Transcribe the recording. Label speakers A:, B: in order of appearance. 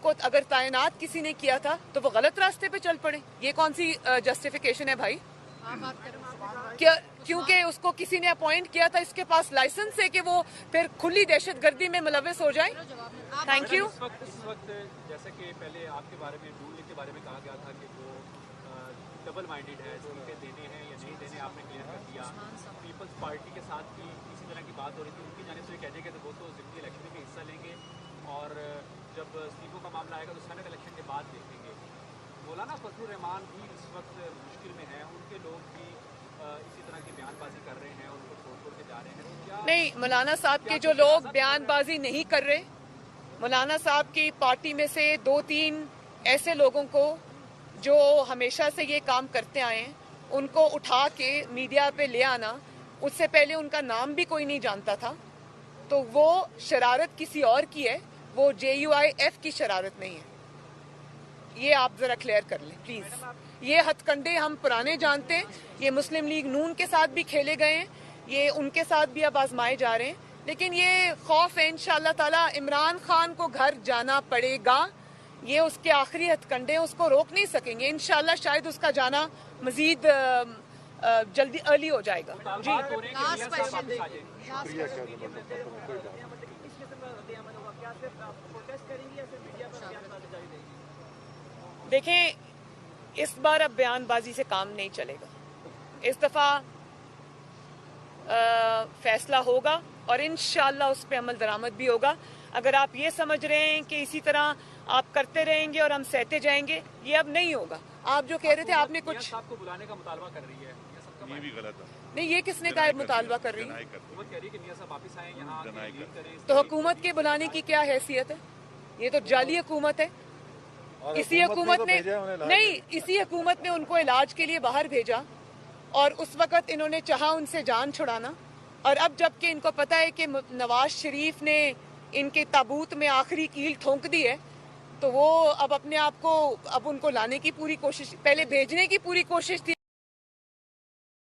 A: को अगर तैनात किसी ने किया था तो वो गलत रास्ते पे चल पड़े। ये कौन सी जस्टिफिकेशन है भाई? क्या क्योंकि उसको किसी ने अपॉइंट किया था, इसके पास लाइसेंस है कि वो फिर खुली दहशतगर्दी में मुलविस हो जाए? Thank you.
B: इस वक्त जैसे कि पहले आपके बारे में रूल के बारे में कहा गया था कि वो डबल माइंडेड है, इस्तीफे देने हैं या नहीं देने, आपने क्लियर कर दिया। पीपल्स पार्टी के साथ भी इसी तरह की बात हो रही थी, उनकी जाने से कह दिया कि वो तो ज़िमनी इलेक्शन में हिस्सा लेंगे और जब इस्तीफों का मामला आएगा तो सेनेट इलेक्शन के बाद देखेंगे। मौलाना फजलुर रहमान भी इस वक्त मुश्किल में है, उनके लोग भी इसी तरह की बयानबाजी कर रहे हैं, उनको छोड़ के जा रहे हैं। क्या
A: नहीं, मौलाना साहब के जो लोग बयानबाजी नहीं कर रहे, मौलाना साहब की पार्टी में से 2-3 ऐसे लोगों को जो हमेशा से ये काम करते आए हैं, उनको उठा के मीडिया पे ले आना, उससे पहले उनका नाम भी कोई नहीं जानता था, तो वो शरारत किसी और की है, वो JUIF की शरारत नहीं है। ये आप जरा क्लियर कर लें प्लीज। ये हथकंडे हम पुराने जानते हैं, ये मुस्लिम लीग नून के साथ भी खेले गए हैं, ये उनके साथ भी अब आजमाए जा रहे हैं, लेकिन ये खौफ है इंशाअल्लाह ताला इमरान खान को घर जाना पड़ेगा। ये उसके आखिरी हथकंडे हैं, उसको रोक नहीं सकेंगे इंशाअल्लाह। शायद उसका जाना मजीद जल्दी अर्ली हो जाएगा। जी देखें, इस बार अब बयानबाजी से काम नहीं चलेगा। इस दफा फैसला होगा और इंशाअल्लाह उस पर अमल दरामद भी होगा। अगर आप ये समझ रहे हैं कि इसी तरह आप करते रहेंगे और हम सहते जाएंगे, ये अब नहीं होगा। आप जो कह रहे थे, आपने कुछ
B: आपको बुलाने का मुतालबा कर रही है,
C: ये भी गलत है।
A: नहीं, ये किसने कहा मुतालबा कर रही है?
B: हुकूमत कह रही है कि मियां साहब वापस आए यहाँ करें।
A: तो हुकूमत के बुलाने की क्या हैसियत है? ये तो जाली हुकूमत है। इसी हुकूमत ने नहीं, इसी हुकूमत ने उनको इलाज के लिए बाहर भेजा और उस वक्त इन्होंने चाहा उनसे जान छुड़ाना, और अब जबकि इनको पता है कि नवाज शरीफ ने इनके ताबूत में आखिरी कील ठोंक दी है, तो वो अब अपने आप को अब उनको लाने की पूरी कोशिश, पहले भेजने की पूरी कोशिश थी।